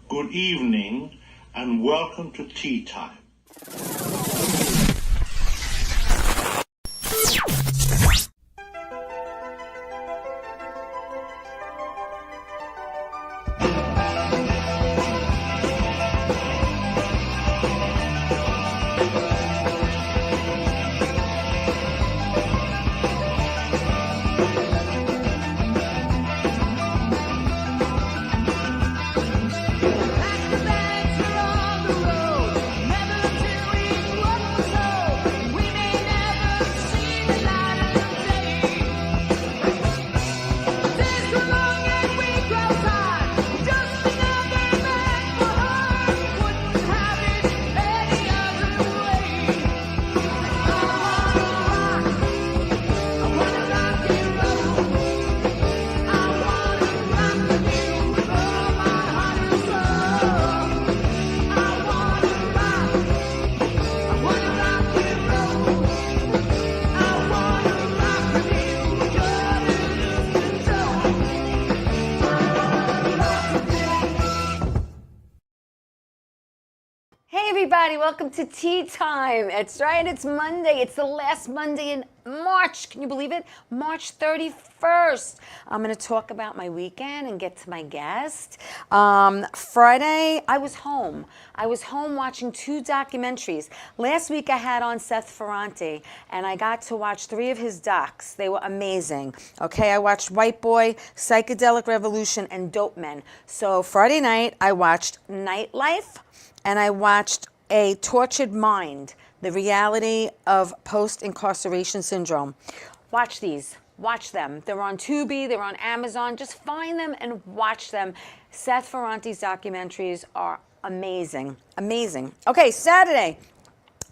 good evening, and welcome to Tea Time. Everybody, welcome to Tea Time. It's right, it's Monday. It's the last Monday in March. Can you believe it? March 31st. I'm going to talk about my weekend and get to my guest. Friday, I was home. I was home watching 2 documentaries. Last week I had on Seth Ferranti, and I got to watch 3 of his docs. They were amazing. Okay, I watched White Boy, Psychedelic Revolution, and Dope Men. So Friday night, I watched Nightlife, and I watched A Tortured Mind, the reality of post-incarceration syndrome. Watch these. Watch them. They're on Tubi. They're on Amazon. Just find them and watch them. Seth Ferranti's documentaries are amazing. Amazing. Okay, Saturday.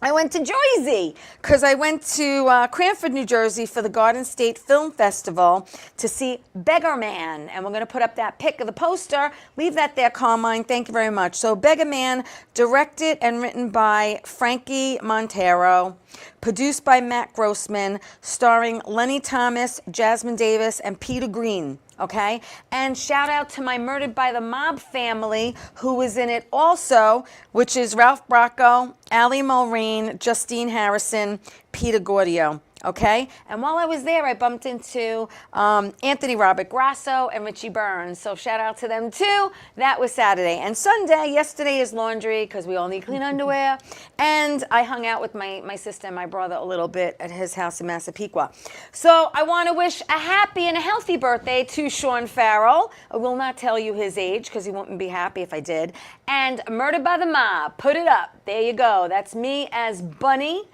I went to Jersey because I went to Cranford, New Jersey for the Garden State Film Festival to see Beggar Man. And we're going to put up that pic of the poster. Leave that there, Carmine. Thank you very much. So Beggar Man, directed and written by Frankie Montero, produced by Matt Grossman, starring Lenny Thomas, Jasmine Davis, and Peter Green. Okay, and shout out to my Murdered by the Mob family who was in it also, which is Ralph Bracco, Ali Mulrain, Justine Harrison, Peter Gordio. Okay, and while I was there, I bumped into Anthony Robert Grasso and Richie Burns. So shout out to them too. That was Saturday. And Sunday, yesterday is laundry because we all need clean underwear. And I hung out with my sister and my brother a little bit at his house in Massapequa. So I want to wish a happy and a healthy birthday to Sean Farrell. I will not tell you his age because he wouldn't be happy if I did. And Murdered by the Mob, put it up. There you go. That's me as Bunny.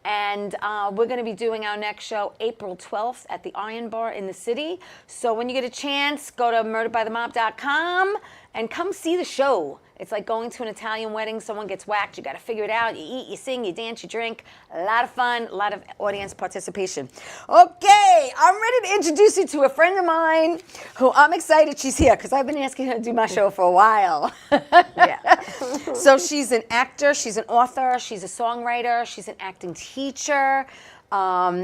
And we're going to be doing our next show April 12th at the Iron Bar in the city. So when you get a chance, go to murderedbythemob.com and come see the show. It's like going to an Italian wedding. Someone gets whacked. You got to figure it out. You eat, you sing, you dance, you drink. A lot of fun, a lot of audience participation. Okay, I'm ready to introduce you to a friend of mine who I'm excited she's here because I've been asking her to do my show for a while. Yeah. So she's an actor, she's an author, she's a songwriter, she's an acting teacher.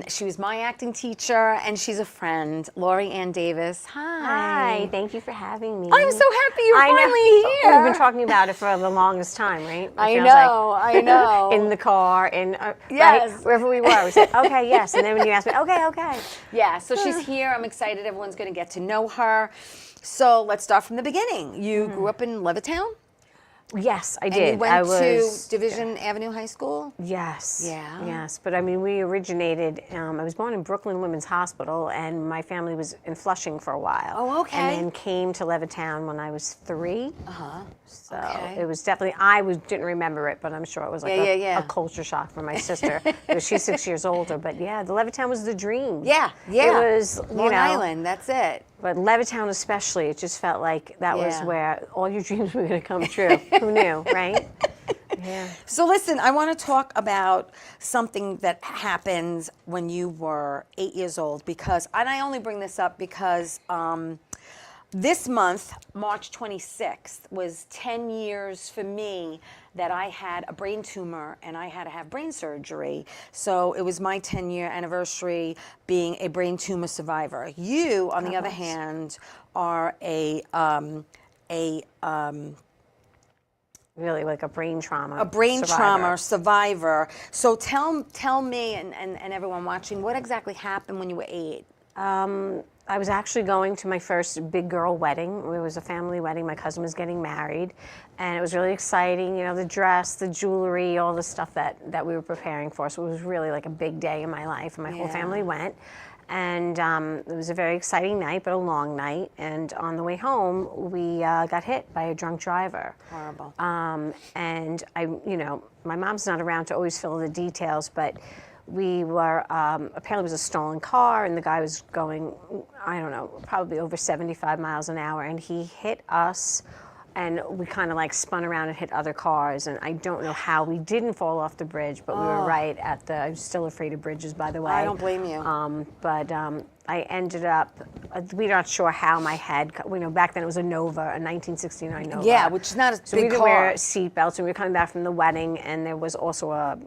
She was my acting teacher, and she's a friend, Laurie Ann Davis. Hi. Hi, thank you for having me. I'm so happy you're finally here. We've been talking about it for the longest time, right? I know. In the car, yes. Right, wherever we were. We said, okay, yes. And then when you asked me, okay. Yeah, so she's here. I'm excited. Everyone's going to get to know her. So let's start from the beginning. You grew up in Levittown? Yes, I did. And you went to Division Avenue High School? Yes. Yeah. Yes, but I mean, we originated, I was born in Brooklyn Women's Hospital, and my family was in Flushing for a while. Oh, okay. And then came to Levittown when I was 3. Uh-huh. So okay. it was definitely, didn't remember it, but I'm sure it was like a culture shock for my sister. Because she's 6 years older, but yeah, the Levittown was the dream. Yeah. It was, Long Island, that's it. But Levittown especially, it just felt like that was where all your dreams were going to come true. Who knew, right? Yeah. So listen, I want to talk about something that happened when you were 8 years old because, and I only bring this up because this month, March 26th, was 10 years for me that I had a brain tumor and I had to have brain surgery. So it was my 10-year anniversary being a brain tumor survivor. You, on the other hand, are a really like a brain trauma. A brain survivor. trauma survivor. So tell me and everyone watching, what exactly happened when you were 8? I was actually going to my first big girl wedding. It was a family wedding. My cousin was getting married, and it was really exciting. You know, the dress, the jewelry, all the stuff that we were preparing for. So it was really like a big day in my life, and my whole family went. And it was a very exciting night, but a long night. And on the way home, we got hit by a drunk driver. Horrible. And my mom's not around to always fill the details, but we were, apparently it was a stolen car, and the guy was going, I don't know, probably over 75 miles an hour, and he hit us, and we kind of like spun around and hit other cars, and I don't know how we didn't fall off the bridge, but we were right at I'm still afraid of bridges, by the way. I don't blame you. But I ended up, we're not sure how my head, back then it was a Nova, a 1969 Nova. Yeah, which is not a big car. So we didn't wear seatbelts, and we were coming back from the wedding, and there was also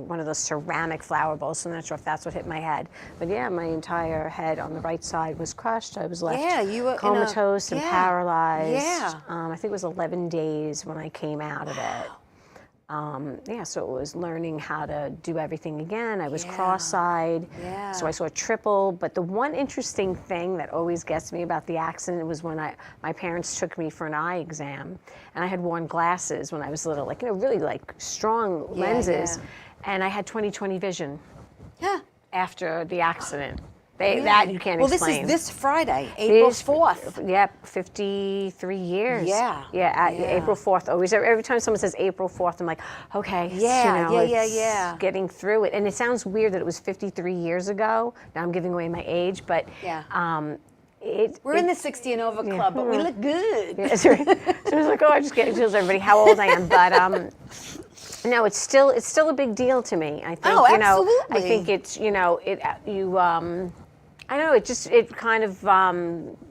one of those ceramic flower bowls, so I'm not sure if that's what hit my head. But yeah, my entire head on the right side was crushed. I was left you were comatose and paralyzed. Yeah. I think it was 11 days when I came out of it. So it was learning how to do everything again. I was cross-eyed, so I saw triple. But the one interesting thing that always gets me about the accident was when my parents took me for an eye exam, and I had worn glasses when I was little, like really like strong lenses, and I had 20/20 vision. Yeah. After the accident. That you can't explain. Well, this is this Friday, April 4th. Yep, 53 years. Yeah. April 4th. Always, every time someone says April 4th, I'm like, okay. It's getting through it. And it sounds weird that it was 53 years ago. Now I'm giving away my age, but we're in the 60 and over club, but we look good. Yeah, so I was like, it tells everybody how old I am. But no, it's still a big deal to me. I think, absolutely. I think it's, I don't know, it kind of,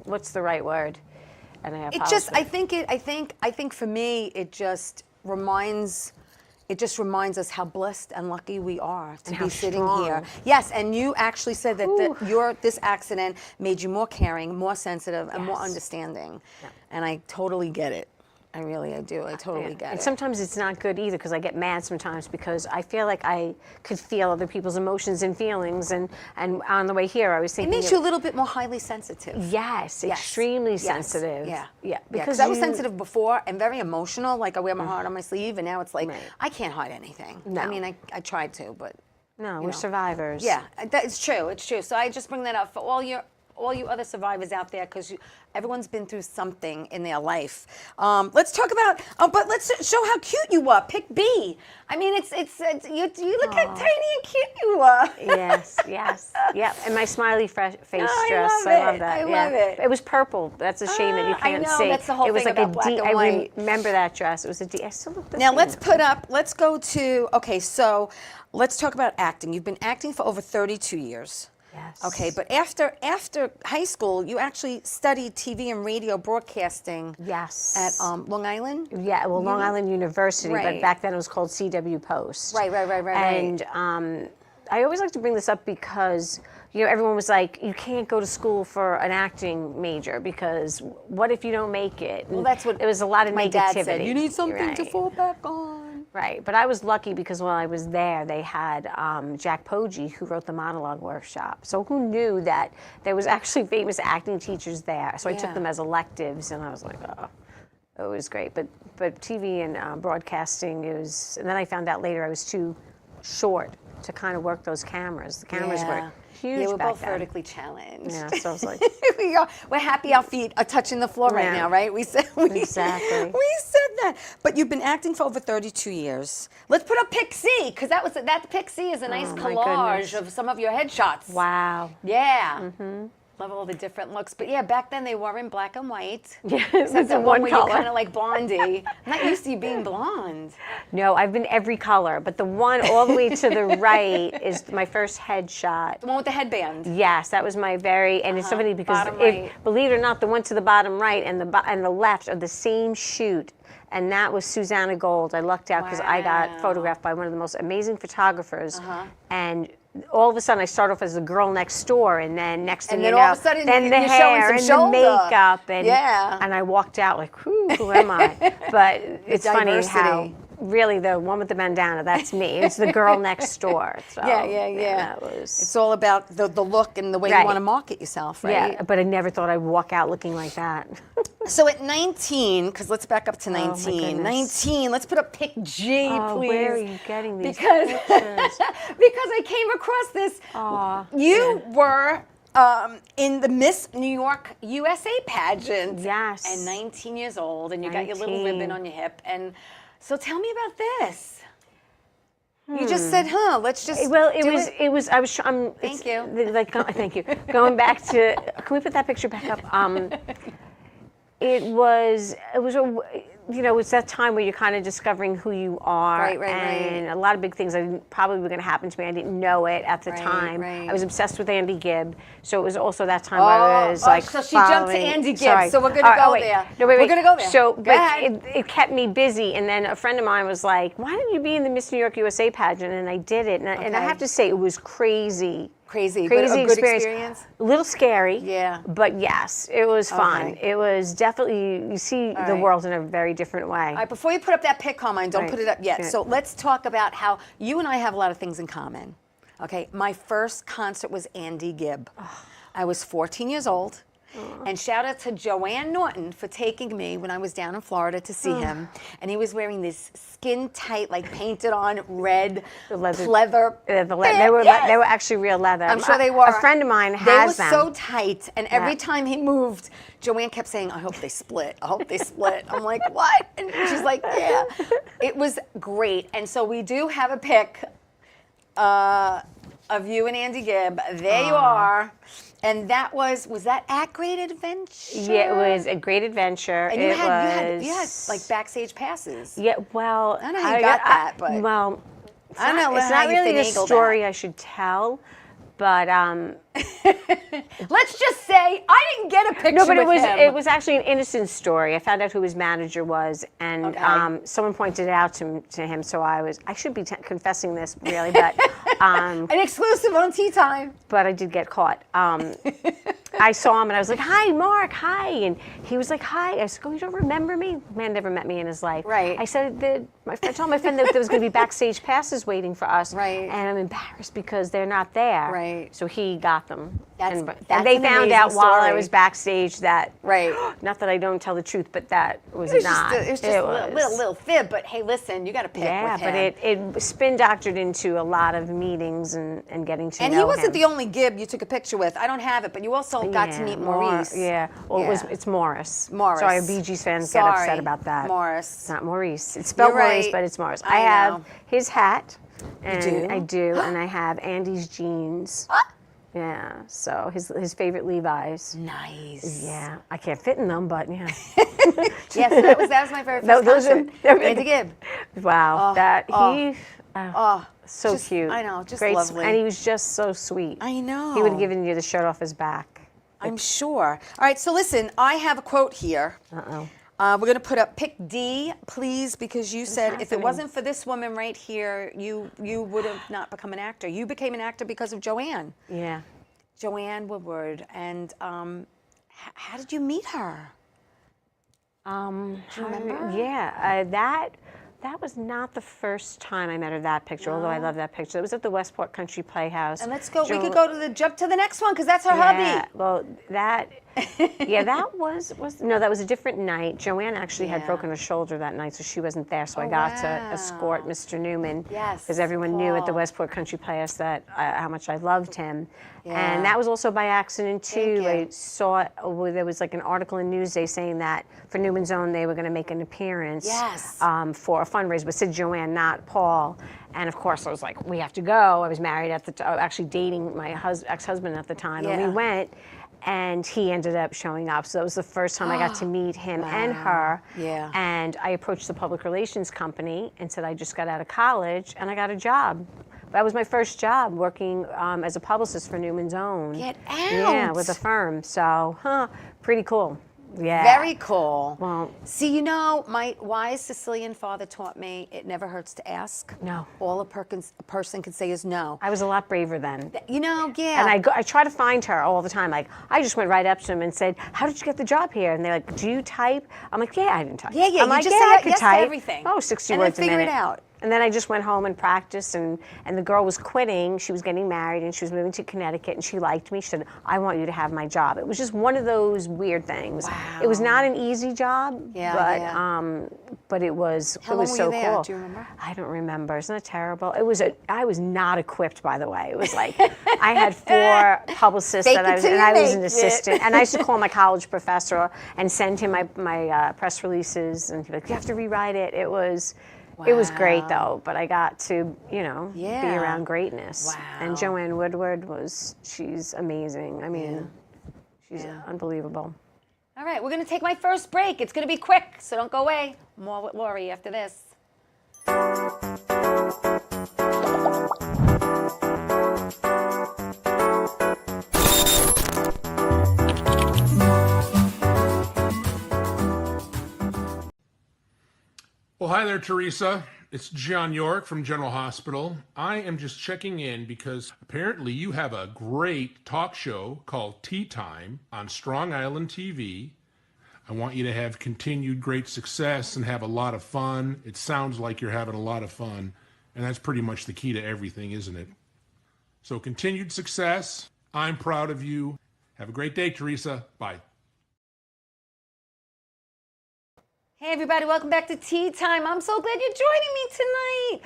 what's the right word? And I apologize. I think for me, it just reminds us how blessed and lucky we are to be sitting here. Yes, and you actually said that this accident made you more caring, more sensitive, and more understanding. Yeah. And I totally get it. I do. I totally get it. And sometimes it's not good either, because I get mad sometimes because I feel like I could feel other people's emotions and feelings. And on the way here, I was thinking it makes you a little bit more highly sensitive. Yes, extremely sensitive. Yeah. Because I was sensitive before and very emotional. Like I wear my heart on my sleeve, and now it's like I can't hide anything. No. I mean, I tried to, but no, we're survivors. Yeah, it's true. It's true. So I just bring that up for all you other survivors out there, because everyone's been through something in their life. Let's talk about, but let's show how cute you are. Pick B. I mean, it's you look how tiny and cute you are. Yes. And my smiley face dress. I love that. I love it. It was purple. That's a shame that you can't see. I know, that's the whole it was thing like about black and I white. remember that dress. It was a D. I still look the Now same. let's go to, so let's talk about acting. You've been acting for over 32 years. Yes. Okay, but after high school, you actually studied TV and radio broadcasting. Yes. At Long Island? Yeah, well, Long Island University, Right. but back then it was called CW Post. Right. And I always like to bring this up because, everyone was like, you can't go to school for an acting major because what if you don't make it? Well, that's what it was a lot of my negativity. dad said. You need something to fall back on. Right, but I was lucky because while I was there, they had Jack Poggi, who wrote the monologue workshop. So who knew that there was actually famous acting teachers there? So I took them as electives, and I was like, it was great. But TV and broadcasting is, and then I found out later I was too short to kind of work those cameras. The cameras were huge. Yeah, we're back both then. vertically challenged. Yeah, so I was like, we're happy our feet are touching the floor right now, right? Exactly. We said that. But you've been acting for over 32 years. Let's put up Pick C, because that Pick C is a nice collage of some of your headshots. Wow. Yeah. Mm-hmm. Love all the different looks. But yeah, back then they were in black and white. Yeah, it's in one where color. You're kind of like Blondie. I'm not used to you being blonde. No, I've been every color, but the one all the way to the right is my first headshot. The one with the headband. Yes, that was my and it's so funny because right. believe it or not, the one to the bottom right and the left are the same shoot. And that was Susanna Gold. I lucked out because I got photographed by one of the most amazing photographers. And all of a sudden I start off as the girl next door, and then next thing you know, all of a sudden then the you're showing hair some and the shoulder. makeup, and Yeah. and I walked out like, who am I? But it's funny how diversity. really the one with the bandana, that's me. It's the girl next door. So, Yeah. that was. It's all about the look and the way you Right. want to market yourself, right? Yeah, but I never thought I'd walk out looking like that. So at 19, because let's back up to my 19. goodness. 19, let's put up pic G, Oh, please. where are you getting these Because, pictures? because I came across this. Aw, You were in the Miss New York USA pageant. Yes. And 19 years old, and you got your little 19. ribbon on your hip. And so tell me about this. You just said, let's just Well, do it was. I was. Thank you. Thank you. Going back to. Can we put that picture back up? It was it's that time where you're kind of discovering who you are, Right. and a lot of big things probably were going to happen to me. I didn't know it at the Right, time. right. I was obsessed with Andy Gibb, so it was also that time I was so she jumped to Andy Gibb, so we're gonna go there. No, wait. We're gonna go there. So, Go but ahead. it kept me busy, and then a friend of mine was like, "Why don't you be in the Miss New York USA pageant?" And I did it, and I Okay. have to say, it was crazy. Crazy, Crazy but a good experience. experience? A little scary. Yeah. But yes, it was fun. Okay. It was definitely, you see the right. world in a very different way. All right, before you put up that pic, Carmine, don't Right. put it up yet. Yeah. So let's talk about how you and I have a lot of things in common. Okay, my first concert was Andy Gibb. I was 14 years old. And shout out to Joanne Norton for taking me when I was down in Florida to see him. And he was wearing this skin tight, like painted on red leather. They were actually real leather. I'm sure they were. A friend of mine They were has them. so tight, and every Yeah. time he moved, Joanne kept saying, "I hope they split. I hope they split." I'm like, "What?" And she's like, "Yeah." It was great, and so we do have a pic of you and Andy Gibb. There you are, and that was that at Great Adventure? Yeah, it was a great adventure. And you had like backstage passes. Yeah, well, I don't know how you got that, but well, it's I don't know it's how not you really a finagled story I should tell, but let's just say I didn't get a picture. no, but with him. it was actually an innocent story. I found out who his manager was, and Okay. someone pointed it out to him. So I should be confessing this really, but an exclusive on Tea Time. but I did get caught. I saw him and I was like, "Hi, Mark, hi," and he was like, "Hi." I said, "Oh, you don't remember me?" Man never met me in his life. Right. I said that I told my friend that there was going to be backstage passes waiting for us. Right. And I'm embarrassed because they're not there. Right. So he got them. That's And they an found amazing out while I story. was backstage that. Right. Not that I don't tell the truth, but that was, It was not. just a little fib, but hey, listen, you got to pick Yeah, with but him. it spin doctored into a lot of meetings and getting to And know he wasn't him. the only Gibb you took a picture with. I don't have it, but you also got to meet Maurice. Yeah. Well, Yeah. it's Morris. Morris. Sorry, Bee Gees fans get upset about that. Morris. It's not Maurice. It's spelled You're Maurice, right. but it's Morris. I I have know. his hat. And do? I do, and I have Andy's jeans. Yeah. So his favorite Levi's. Nice. Yeah. I can't fit in them, but yeah. Yes, that was my very first concert. Andy Gibb. Wow. So just- cute. I know, just Great, lovely. And he was just so sweet. I know. He would have given you the shirt off his back. I'm sure. All right, so listen, I have a quote here. Uh-oh. We're going to put up pick D, please, because you said if it happening? wasn't for this woman right here, you would have not become an actor. You became an actor because of Joanne. Yeah. Joanne Woodward. And how did you meet her? Do you remember? Yeah, that was not the first time I met her. That picture, although I love that picture. It was at the Westport Country Playhouse. And let's go. We could go to jump to the next one because that's her Yeah, hubby. well, that was that was a different night. Joanne actually had broken her shoulder that night, so she wasn't there. So I got to escort Mr. Newman. Yes, because everyone knew at the Paul. Westport Country Playhouse that how much I loved him. Yeah. And that was also by accident too. Thank you. I saw there was like an article in Newsday saying that for Newman's Own they were going to make an appearance. Yes. For a fundraiser, but said Joanne, not Paul. And of course, I was like, we have to go. I was married at the time, actually dating my ex-husband at the time, and Yeah. we went. And he ended up showing up. So that was the first time I got to meet him and her. Yeah. And I approached the public relations company and said I just got out of college and I got a job. That was my first job, working as a publicist for Newman's Own. Get Yeah, out. with a firm. So, pretty cool. Yeah. Very cool. Well, see, you know, my wise Sicilian father taught me it never hurts to ask. No. All a person can say is no. I was a lot braver then. You know, yeah. And I try to find her all the time. Like, I just went right up to him and said, "How did you get the job here?" And they're like, "Do you type?" I'm like, "Yeah, I didn't type." Yeah, I'm you like, just "Yeah, say I could yes to type." everything. Oh, 60 And then words a figure minute. it out. And then I just went home and practiced, and the girl was quitting. She was getting married, and she was moving to Connecticut, and she liked me. She said, "I want you to have my job." It was just one of those weird things. Wow. It was not an easy job, Yeah, but it was How it long was were so you there? cool. Do you remember? I don't remember. Isn't it terrible? I was not equipped, by the way. It was like I had 4 publicists Fake that it I was, till and you I was make an it. assistant. And I used to call my college professor and send him my press releases, and he'd be like, "You have to rewrite it." It was great though. But I got to be around greatness. Wow. And Joanne Woodward she's amazing. I mean, she's unbelievable. All right, we're going to take my first break. It's going to be quick, so don't go away. More with Laurie after this. Well, hi there, Theresa. It's John York from General Hospital. I am just checking in because apparently you have a great talk show called Tea Time on Strong Island TV. I want you to have continued great success and have a lot of fun. It sounds like you're having a lot of fun, and that's pretty much the key to everything, isn't it? So continued success. I'm proud of you. Have a great day, Theresa. Bye. Hey, everybody, welcome back to Tea Time. I'm so glad you're joining me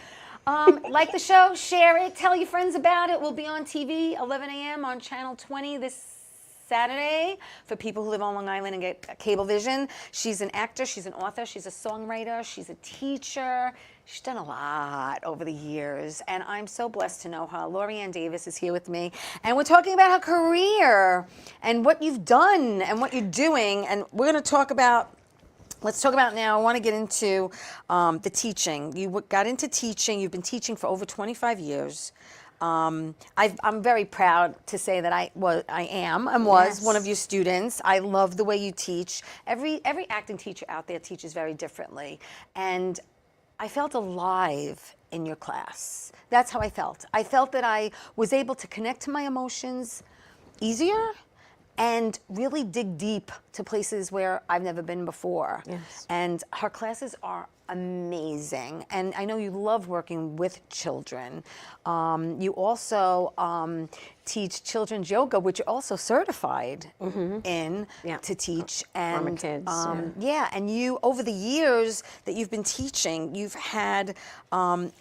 tonight. Like the show, share it, tell your friends about it. We'll be on TV 11 a.m. on Channel 20 this Saturday for people who live on Long Island and get cable vision. She's an actor, she's an author, she's a songwriter, she's a teacher. She's done a lot over the years, and I'm so blessed to know her. Laurie Ann Davis is here with me, and we're talking about her career and what you've done and what you're doing, and we're going to talk about let's talk about now. I want to get into the teaching. You got into teaching. You've been teaching for over 25 years. I'm very proud to say that I was one of your students. I love the way you teach. Every acting teacher out there teaches very differently, and I felt alive in your class. That's how I felt. I felt that I was able to connect to my emotions easier and really dig deep to places where I've never been before. Yes. And her classes are amazing. And I know you love working with children. You also teach children's yoga, which you're also certified in to teach. And kids, and you, over the years that you've been teaching, you've had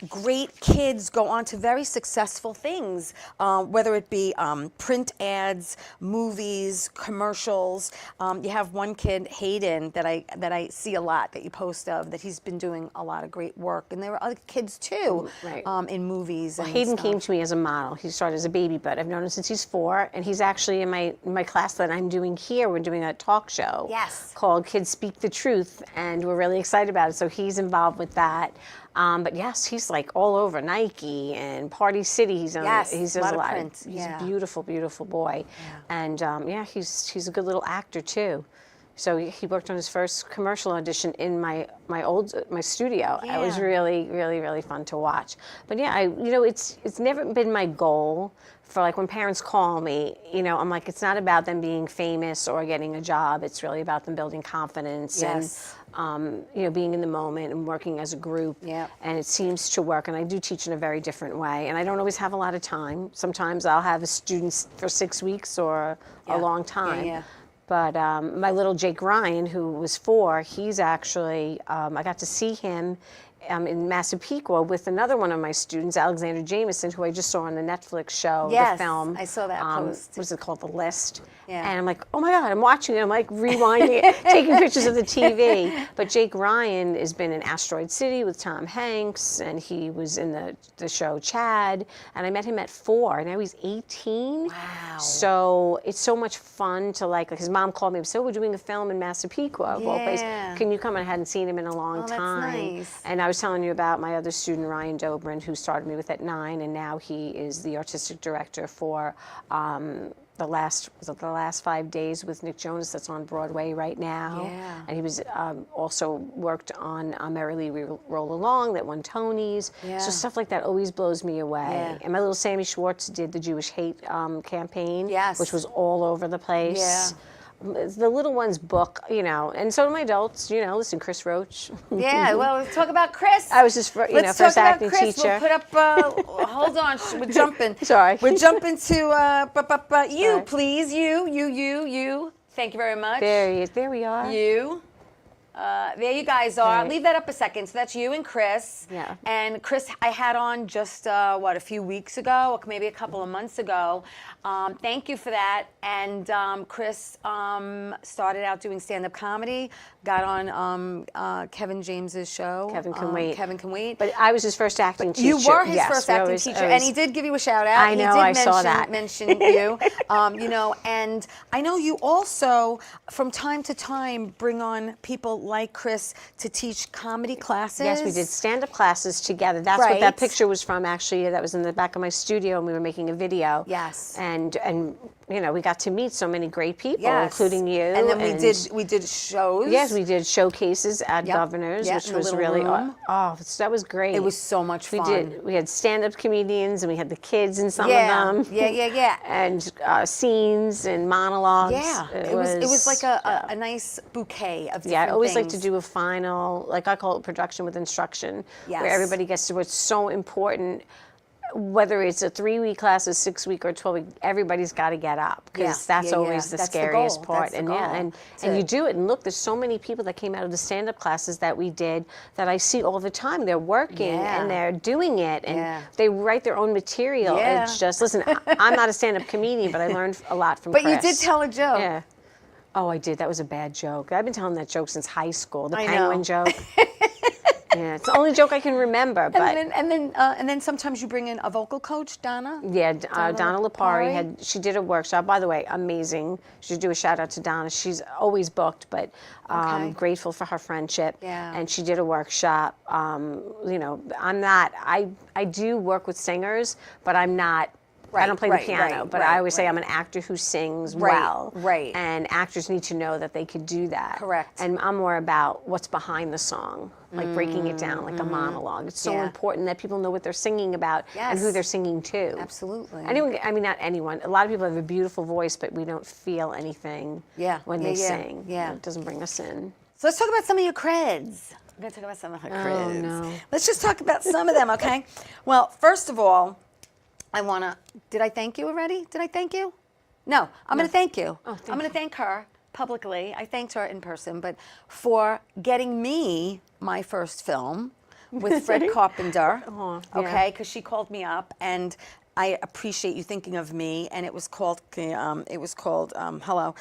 great kids go on to very successful things, whether it be print ads, movies, commercials. You have one kid, Hayden, that I see a lot that you post of, that he's been doing a lot of great work. And there are other kids too, in movies. Well, and Hayden stuff. came to me as a model. He started as a baby, but I've known him since he's 4, and he's actually in my class that I'm doing here. We're doing a talk show called Kids Speak the Truth, and we're really excited about it. So he's involved with that. But yes, he's like all over Nike and Party City. He's on. Yes, he's a does lot a of lot. print. He's a beautiful, beautiful boy, and he's a good little actor too. So he worked on his first commercial audition in my studio. It was really, really, really fun to watch. But it's never been my goal for, like, when parents call me, I'm like, it's not about them being famous or getting a job. It's really about them building confidence and being in the moment and working as a group. And it seems to work. And I do teach in a very different way. And I don't always have a lot of time. Sometimes I'll have students for 6 weeks or a long time. But my little Jake Ryan, who was 4, he's actually, I got to see him in Massapequa with another one of my students, Alexander Jameson, who I just saw on the Netflix show, the film. I saw that post. What is it called? The List. And I'm like, oh my God, I'm watching it. I'm like rewinding it, taking pictures of the TV. But Jake Ryan has been in Asteroid City with Tom Hanks, and he was in the show Chad. And I met him at 4. Now he's 18. Wow. So it's so much fun to, like his mom called me and said, "So we're doing a film in Massapequa, of all places. Can you come?" And I hadn't seen him in a long time. That's nice. And I was telling you about my other student, Ryan Dobrin, who started me with at 9, and now he is the artistic director for the last 5 days with Nick Jonas that's on Broadway right now. Yeah. And he was also worked on Merrily We Roll Along that won Tonys. Yeah. So stuff like that always blows me away. Yeah. And my little Sammy Schwartz did the Jewish hate campaign, Yes. which was all over the place. Yeah. The little ones book, and so do my adults, listen, Chris Roach. Yeah, well, let's talk about Chris. I was just, Let's first talk about acting Chris. teacher. We'll put up, hold on, we're jumping. Sorry. We're jumping to, you, Sorry. please, you. Thank you very much. There we are. You. There you guys are. Right. Leave that up a second. So that's you and Chris. Yeah. And Chris, I had on just, a few weeks ago, or maybe a couple of months ago. Thank you for that. And Chris started out doing stand-up comedy, got on Kevin James's show. Kevin Can Wait. Kevin Can Wait. But I was his first acting teacher. You were his Yes, first I acting was- teacher, I and was- he did give you a shout out. I know, I saw that. Mention you, and I know you also, from time to time, bring on people like Chris to teach comedy classes. Yes, we did stand-up classes together. That's what Right. that picture was from, actually. That was in the back of my studio, and we were making a video. Yes. And we got to meet so many great people, Yes. including you. And then we did shows. Yes, we did showcases at Yep. Governor's, Yep, which in the was little really room. that was great. It was so much fun. We had stand-up comedians, and we had the kids in some Yeah. of them. Yeah. And scenes and monologues. Yeah, it was like a nice bouquet of different Yeah, I always like to things. do a final, like I call it production with instruction, Yes. where everybody gets to what's so important. Whether it's a 3-week class, a 6-week, or 12-week, everybody's got to get up, because that's always the That's scariest goal. part. That's the And goal. and To- you do it, and look, there's so many people that came out of the stand-up classes that we did that I see all the time. They're working Yeah. and they're doing it, and Yeah. they write their own material. Yeah. It's just, listen, I'm not a stand-up comedian, but I learned a lot from But Chris. you did tell a joke. Yeah. Oh, I did. That was a bad joke. I've been telling that joke since high school. The I know. penguin joke. Yeah, it's the only joke I can remember. But And then sometimes you bring in a vocal coach, Donna. yeah, Donna Lipari Lipari. she did a workshop. By the way, amazing. Should do a shout out to Donna. She's always booked, but Okay. grateful for her friendship. Yeah. And she did a workshop. I'm not. I do work with singers, but I'm not. I don't play the piano, but I always say I'm an actor who sings well. Right. And actors need to know that they could do that. Correct. And I'm more about what's behind the song, like breaking it down like a monologue. It's so Yeah. important that people know what they're singing about and who Yes. they're singing to. Absolutely. Anyone, I mean, not anyone. A lot of people have a beautiful voice, but we don't feel anything when they sing. Yeah. It doesn't bring us in. So let's talk about some of your creds. We're going to talk about some of her creds. Oh, no. Let's just talk about some of them, okay? Well, first of all, I want to, did I thank you already? Did I thank you? No, I'm going to thank you. Oh, thank I'm going to thank her publicly. I thanked her in person, but for getting me my first film with Fred Carpenter, Aw, yeah. okay? Because she called me up, and I appreciate you thinking of me, and it was called hello.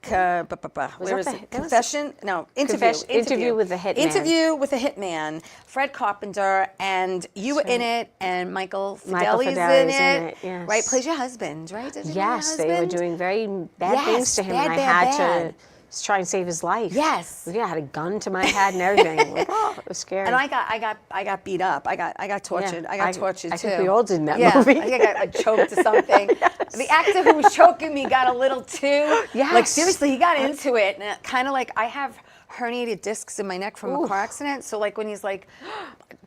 Where is that it? that was- Confession? No, interview. Interview with the Hitman. Interview with a Hitman. Fred Carpenter, and you were in it, and Michael Michael Fideli's Fideli's in it. yes. Right, plays your husband, right? Did you play your Yes, they were husband? doing very bad things to him, Yes, and I bad, had bad. to try and save his life. Yes. Yeah, I had a gun to my head and everything. Like, oh, it was scary. And I got beat up. I got tortured. Yeah, I got tortured I too. think we all did in that yeah, movie. I think I got choked to something. The actor who was choking me got a little too. Yes. Like seriously, he got into it, and kind of like I have herniated discs in my neck from a car accident. So like when he's like,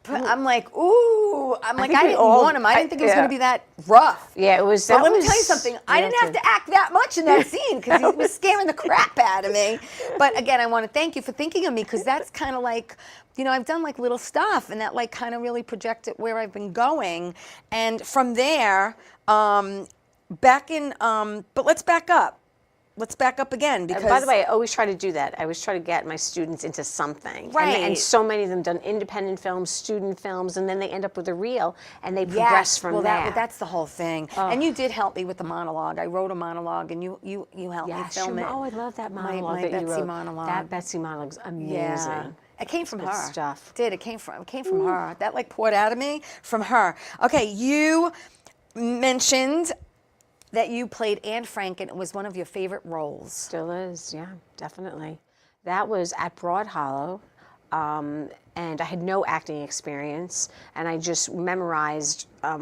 I'm like, ooh, I'm like, think I we didn't all- want him. I didn't think it was yeah. going to be that rough. Yeah, it was. But That let me was, tell you something. I didn't have to act that much in that scene because he was scaring the crap out of me. But again, I want to thank you for thinking of me because that's kind of like, I've done like little stuff and that like kind of really projected where I've been going. And from there, but let's back up. Let's back up again because. By the way, I always try to do that. I always try to get my students into something. Right. And so many of them done independent films, student films, and then they end up with a reel, and they progress from there. That's the whole thing. And you did help me with the monologue. I wrote a monologue, and you helped me film it. Oh, I love that monologue my that you Betsy wrote. monologue. That Betsy monologue's amazing. Yeah. It came from Good her. stuff. It did. It came from her. That like poured out of me from her. Okay, you mentioned that you played Anne Frank and it was one of your favorite roles. Still is, yeah, definitely. That was at Broad Hollow, and I had no acting experience, and I just memorized a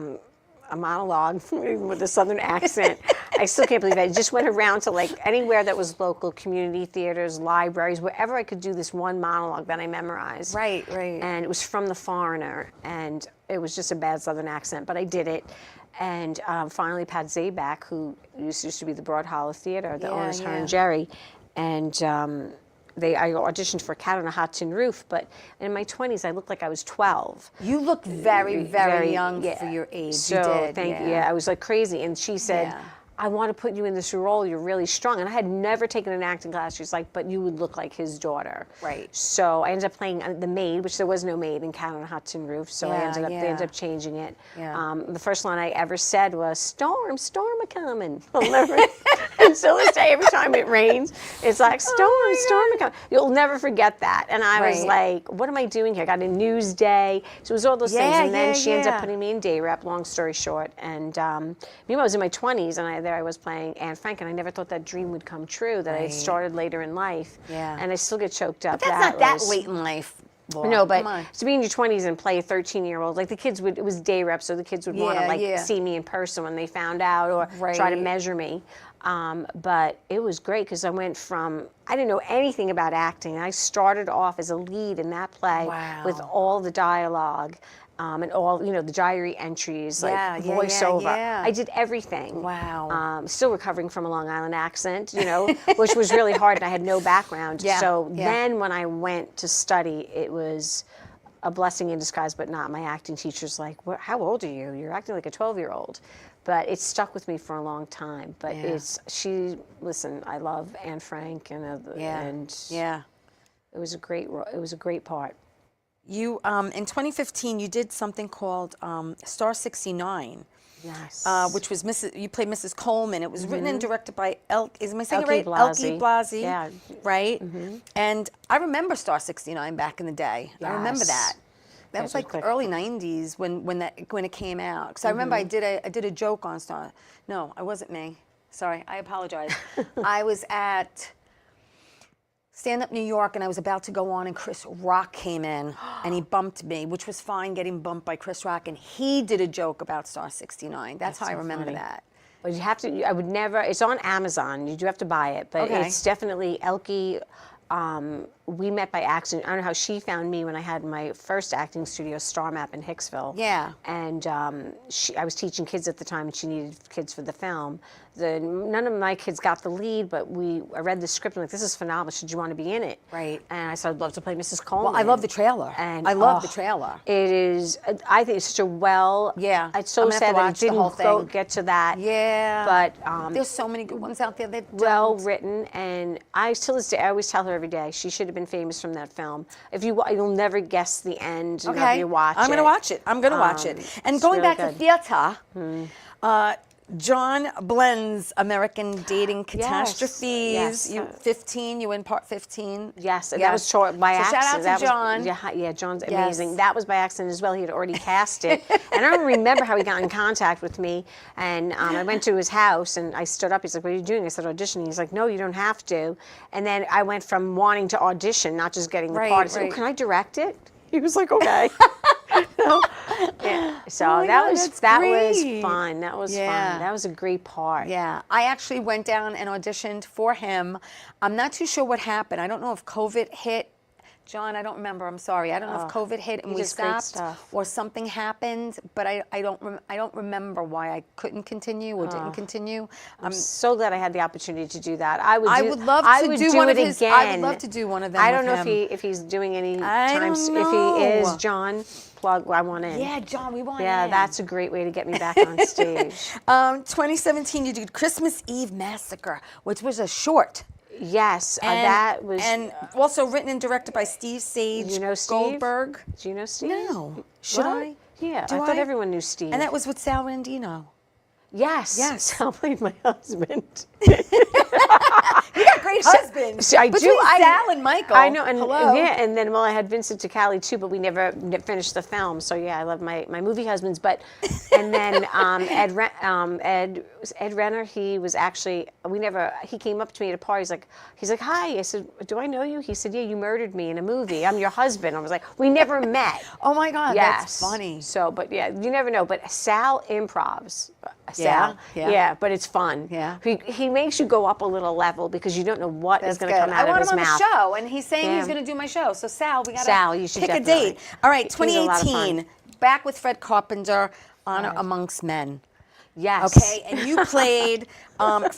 monologue with a Southern accent I still can't believe it. I just went around to like anywhere that was local, community theaters, libraries, wherever I could do this one monologue that I memorized. Right. And it was from The Foreigner, and it was just a bad Southern accent, but I did it. And finally, Pat Zabak, who used to be the Broad Hollow Theater, the owners, her and Jerry, and I auditioned for Cat on a Hot Tin Roof, but in my 20s, I looked like I was 12. You look very, very young for your age. So, you did. thank you. I was like crazy. And she said, I want to put you in this role. You're really strong. And I had never taken an acting class. She's like, but you would look like his daughter. Right. So I ended up playing the maid, which there was no maid in Cat on a Hot Tin Roof. So they ended up changing it. Yeah. The first line I ever said was, storm a-coming. I'll never, and still this day, every time it rains, it's like, storm a-coming. You'll never forget that. And I was like, what am I doing here? I got a news day. So it was all those things. And then she ended up putting me in day rep, long story short. And meanwhile, I was in my 20s, and I was playing Anne Frank, and I never thought that dream would come true, that I had started later in life. Yeah. And I still get choked up. But that's not that late in life. Laura. No, but to be in your 20s and play a 13-year-old, like the kids would, it was day rep, so the kids would want to see me in person when they found out or try to measure me. But it was great because I went from, I didn't know anything about acting. I started off as a lead in that play with all the dialogue. And all, the diary entries, like voiceover. I did everything. Wow. Still recovering from a Long Island accent, which was really hard, and I had no background. Then when I went to study, it was a blessing in disguise, but not. My acting teacher's like, how old are you? You're acting like a 12-year-old. But it stuck with me for a long time. But listen, I love Anne Frank, and it was a great part. You, in 2015, you did something called Star 69. Yes. Which was you played Mrs. Coleman. It was written and directed by am I saying it Elke right? Blasi. Elke Blasi. Yeah. Right? And I remember Star 69 back in the day. I remember that. That was like the early 90s when it came out. Because I remember I did a joke on Star. No, it wasn't me. Sorry, I apologize. I was at Stand Up New York, and I was about to go on, and Chris Rock came in, and he bumped me, which was fine, getting bumped by Chris Rock, and he did a joke about Star 69. That's how I remember that. But you have to, I would never, it's on Amazon, you do have to buy it, but it's definitely Elke. We met by accident. I don't know how she found me when I had my first acting studio, Star Map in Hicksville. Yeah. And I was teaching kids at the time, and she needed kids for the film. None of my kids got the lead, but I read the script, and like, this is phenomenal. Should you want to be in it? Right. And I said, I'd love to play Mrs. Coleman. Well, I love the trailer. And I love the trailer. It is, I think it's such a it's so sad that it didn't get to that. Yeah. But there's so many good ones out there that well written, and I still this day, I always tell her every day, she should have been famous from that film. If you'll never guess the end. Okay. You watch I'm going to watch it. I'm going to watch it. And going really back to theater, John Blend's American Dating Catastrophes. Yes. You 15. You in part 15. Yes, and that was short by accident. Shout out to John. Yeah, John's amazing. That was by accident as well. He had already cast it, and I don't remember how he got in contact with me. And I went to his house, and I stood up. He's like, "What are you doing?" I said, "Auditioning." He's like, "No, you don't have to." And then I went from wanting to audition, not just getting the part. I said, "Oh, can I direct it?" He was like, "Okay." So that was fun. That was fun. That was a great part. Yeah, I actually went down and auditioned for him. I'm not too sure what happened. I don't know if COVID hit. John, I don't remember. I'm sorry. I don't know if COVID hit and we stopped or something happened, but I don't remember why I couldn't continue or didn't continue. I'm so glad I had the opportunity to do that. I would love to do one of his. I would love to do one of them. I don't know if he's doing any times. If he is, John, plug. I want in. Yeah, John, we want in. Yeah, that's a great way to get me back on stage. 2017, you did Christmas Eve Massacre, which was a short. Yes, and, that was... And also written and directed by Steve Sage Goldberg. Do you know Steve? No. Should I? Yeah, I thought everyone knew Steve. And that was with Sal Randino. Yes. Sal played my husband. You got great husbands. I Between do. Sal and Michael. I know. And, hello. And then, I had Vincent DiCali too, but we never finished the film. So yeah, I love my movie husbands. But, and then Ed Renner, he was actually, he came up to me at a party. He's like, "Hi." I said, "Do I know you?" He said, "Yeah, you murdered me in a movie. I'm your husband." I was like, "We never met." Oh my God, that's funny. So, but yeah, you never know. But Sal improvs. Sal. Yeah. But it's fun. Yeah. He makes you go up a little level because you don't know what is going to come I out want of his him on mouth. the show, and he's saying he's Yeah. going to do my show. So Sal, we got Sal, to you should pick a definitely. date. All right, He's a lot of fun. 2018, back with Fred Carpenter, Honor Amongst Men. Yes. Okay, and you played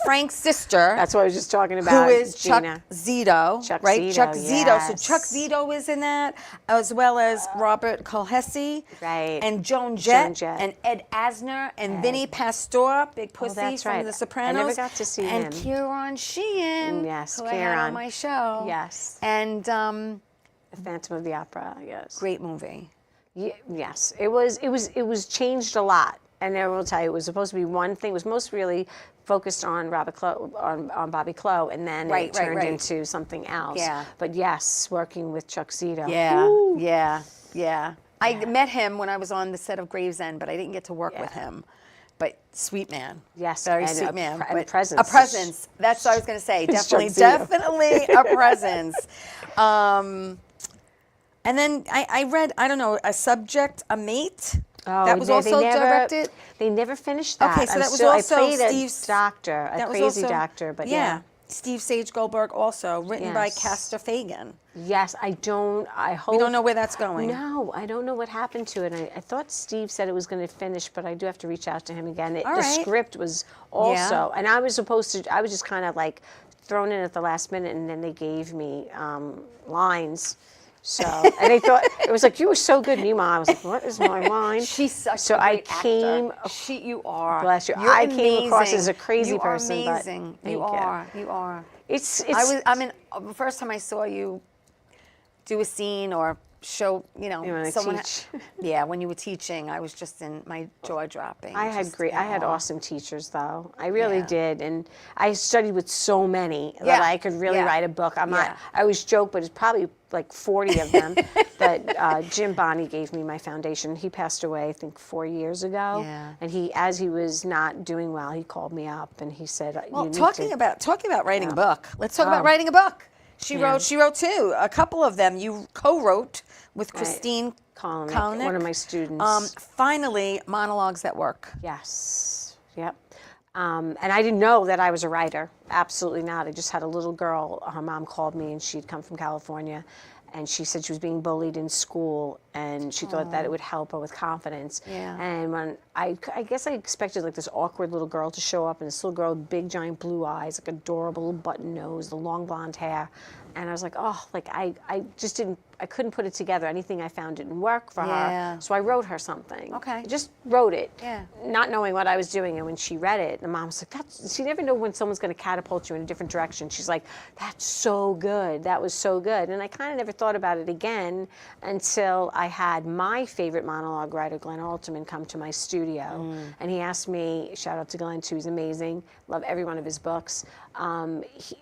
Frank's sister. That's what I was just talking about. Who is Gina. Chuck Zito, Chuck right? Zito, Chuck Zito. yes. So Chuck Zito is in that, as well as Robert Colhesi, Right. and Joan Jett, Joan Jett. and Ed Asner, and Vinny Pastore, Big Pussy that's from right. The Sopranos. I never got to see and him. Kieran Sheehan, Yes, who I had on Kieran. my show. Yes. And The Phantom of the Opera. Yes. great movie. Yes. It was changed a lot. And I will tell you, it was supposed to be one thing. It was most really focused on on Bobby Clough, and then it turned into something else. Yeah. But yes, working with Chuck Zito. Yeah. I met him when I was on the set of Gravesend, but I didn't get to work with him. But sweet man. Yes, Very and sweet a man. and But presence. A presence. That's what I was going to say. It's Definitely, Chuck Zito. definitely a presence. And then I read, I don't know, A Subject, A Mate. Oh, that was they also never, directed. They never finished that. Okay, so that was I also played Steve's a doctor, a that was crazy also- doctor, but yeah. Steve Sage Goldberg also, written by Yes. Castor Fagan. Yes, I hope. We don't know where that's going. No, I don't know what happened to it. I thought Steve said it was going to finish, but I do have to reach out to him again. All The right. script was also, and I was just kind of like thrown in at the last minute, and then they gave me lines. So, and they thought, it was like, you were so good. Meanwhile, I was like, what is my line? She's such so a great I came, actor. You are. Bless you. You're I came across amazing. as a crazy person, You are but amazing. thank You are. You are. It's The first time I saw you do a scene or show, when I someone. teach. Yeah, when you were teaching, I was just in my jaw dropping. I had Just in I had awe. awesome teachers, though. I really Yeah. did, and I studied with so many Yeah. that I could really Yeah. write a book. I Yeah. always joke, but it's probably like 40 of them. But Jim Bonney gave me my foundation. He passed away, I think, 4 years ago. Yeah. And as he was not doing well, he called me up and he said, Well, "You need talking to." about writing a book. Let's talk Oh. about writing a book. She Yeah. wrote two. A couple of them you co-wrote with Christine Kalnick, one of my students. Finally, Monologues at Work. Yes. Yep. And I didn't know that I was a writer. Absolutely not. I just had a little girl. Her mom called me, and she'd come from California, and she said she was being bullied in school, and she thought that it would help her with confidence. Yeah. And when I guess I expected like this awkward little girl to show up, and this little girl with big giant blue eyes, like adorable little button nose, the long blonde hair, and I was like, oh, like I just didn't. I couldn't put it together. Anything I found didn't work for Yeah. her. So I wrote her something. Okay. I just wrote it. Yeah. Not knowing what I was doing. And when she read it, the mom was like, she never knew when someone's going to catapult you in a different direction. She's like, that's so good. That was so good. And I kind of never thought about it again until I had my favorite monologue writer, Glenn Alterman, come to my studio. And he asked me, shout out to Glenn too, he's amazing. Love every one of his books.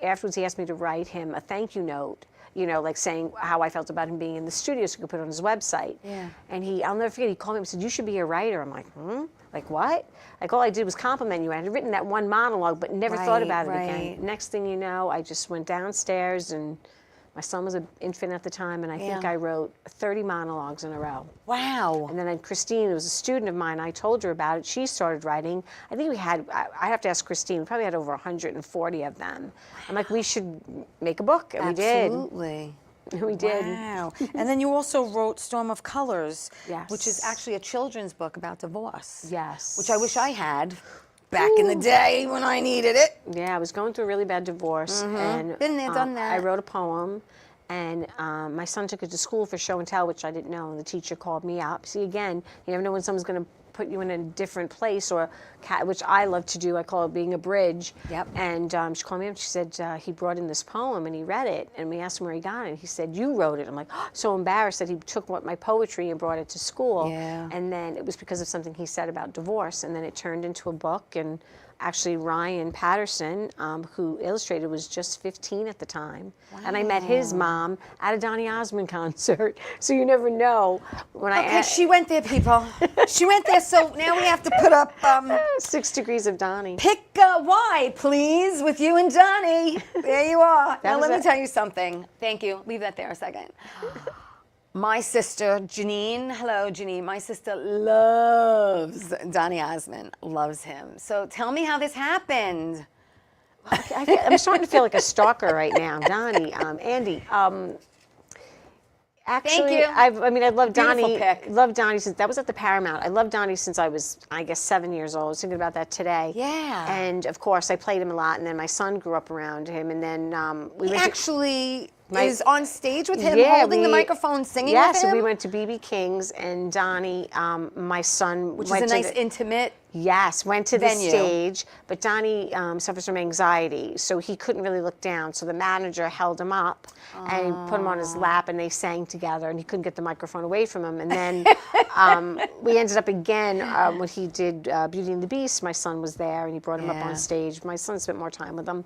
Afterwards, he asked me to write him a thank you note. Like saying how I felt about him being in the studio so he could put it on his website. Yeah. And I'll never forget, he called me and said, you should be a writer. I'm like, Like what? Like all I did was compliment you. I had written that one monologue, but never thought about it again. Next thing you know, I just went downstairs, and my son was an infant at the time, and I think I wrote 30 monologues in a row. Wow. And then Christine, who was a student of mine, I told her about it. She started writing. I think I have to ask Christine, we probably had over 140 of them. I'm like, we should make a book, and we did. Absolutely. We did. Wow. And then you also wrote Storm of Colors, Yes. which is actually a children's book about divorce. Yes. Which I wish I had back in the day when I needed it. Yeah, I was going through a really bad divorce, and Been there, done that. I wrote a poem, and my son took it to school for show and tell, which I didn't know, and the teacher called me up. See, again, you never know when someone's going to put you in a different place, or which I love to do. I call it being a bridge. Yep. And she called me up. She said he brought in this poem, and he read it, and we asked him where he got it. And he said, you wrote it. I'm like, so embarrassed that he took my poetry and brought it to school. Yeah. And then it was because of something he said about divorce, and then it turned into a book. And actually, Ryan Patterson, who illustrated, was just 15 at the time. Wow. And I met his mom at a Donny Osmond concert. So you never know. Okay, she went there, people. She went there, so now we have to put up... 6 Degrees of Donny. Pick Y, please, with you and Donny. There you are. Now, let me tell you something. Thank you. Leave that there a second. My sister, Janine, hello, Janine. My sister loves Donny Osmond, loves him. So tell me how this happened. I'm starting to feel like a stalker right now. Donnie, Andy. Actually, you. I love Beautiful Donnie. pick. Loved Donnie since that was at the Paramount. I loved Donnie since I was, I guess, 7 years old. I was thinking about that today. Yeah. And of course, I played him a lot. And then my son grew up around him. And then we He went actually is on stage with him, Yeah, holding the microphone, singing with him? Yes, we went to BB King's, and Donnie, my son, Which went is a to nice, intimate. Yes, went to venue. the stage, but Donnie suffers from anxiety, so he couldn't really look down. So the manager held him up and he put him on his lap, and they sang together, and he couldn't get the microphone away from him. And then we ended up again when he did Beauty and the Beast. My son was there, and he brought him up on stage. My son spent more time with him.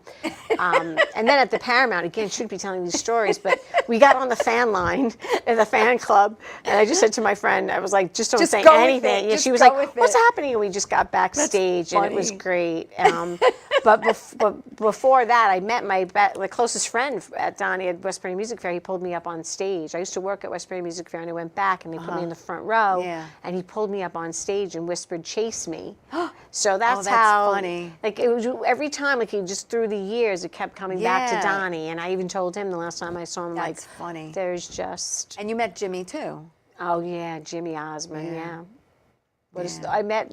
And then at the Paramount, again, shouldn't be telling these stories, but we got on the fan line in the fan club, and I just said to my friend, I was like, just don't say go with anything. it. Yeah, Just she was go like, with what's it. happening? And we just got backstage, and it was funny. great. But before that, I met my closest friend at Donnie at Westbury Music Fair. He pulled me up on stage. I used to work at Westbury Music Fair, and I went back, and they put me in the front row, and he pulled me up on stage and whispered, "Chase me." So that's how. Funny. Like it was every time, like he just through the years, it kept coming back to Donnie, and I even told him the last time I saw him, That's like, funny. there's just. And you met Jimmy too. Oh yeah, Jimmy Osmond. Yeah. Yeah. I met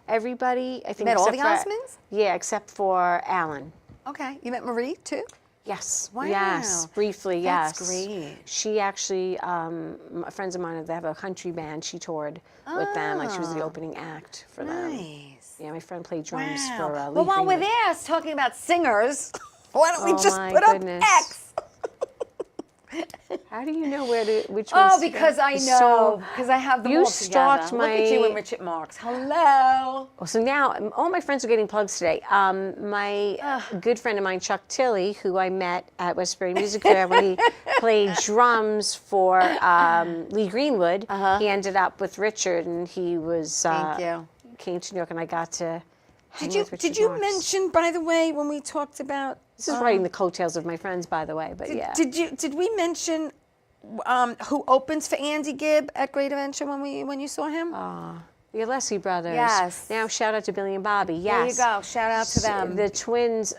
everybody. I think met all except the for- Osmonds? Yeah, except for Alan. Okay. You met Marie too? Yes. Wow. Yes. Briefly. That's Yes. great. She actually, friends of mine, they have a country band. She toured with them. Like she was the opening act for them. Nice. Yeah, my friend played drums for. Wow. Lee Well, while we're Greenwood. there, talking about singers, why don't we Oh, just my put goodness. up X? How do you know which Oh, ones? because I So- know. Because I have them you all together. stalked Look at you my- and Richard Marks. Hello. Well, so now all my friends are getting plugs today. My good friend of mine, Chuck Tilley, who I met at Westbury Music Fair when he played drums for Lee Greenwood, he ended up with Richard, and he was Thank you. came to New York, and I got to hang Did with Richard you Marx. mention, by the way, when we talked about This is writing the coattails of my friends, by the way, but yeah. Did we mention who opens for Andy Gibb at Great Adventure when you saw him? The Alessi brothers. Yes. Now shout out to Billy and Bobby. Yes. There you go. Shout out to them. The twins.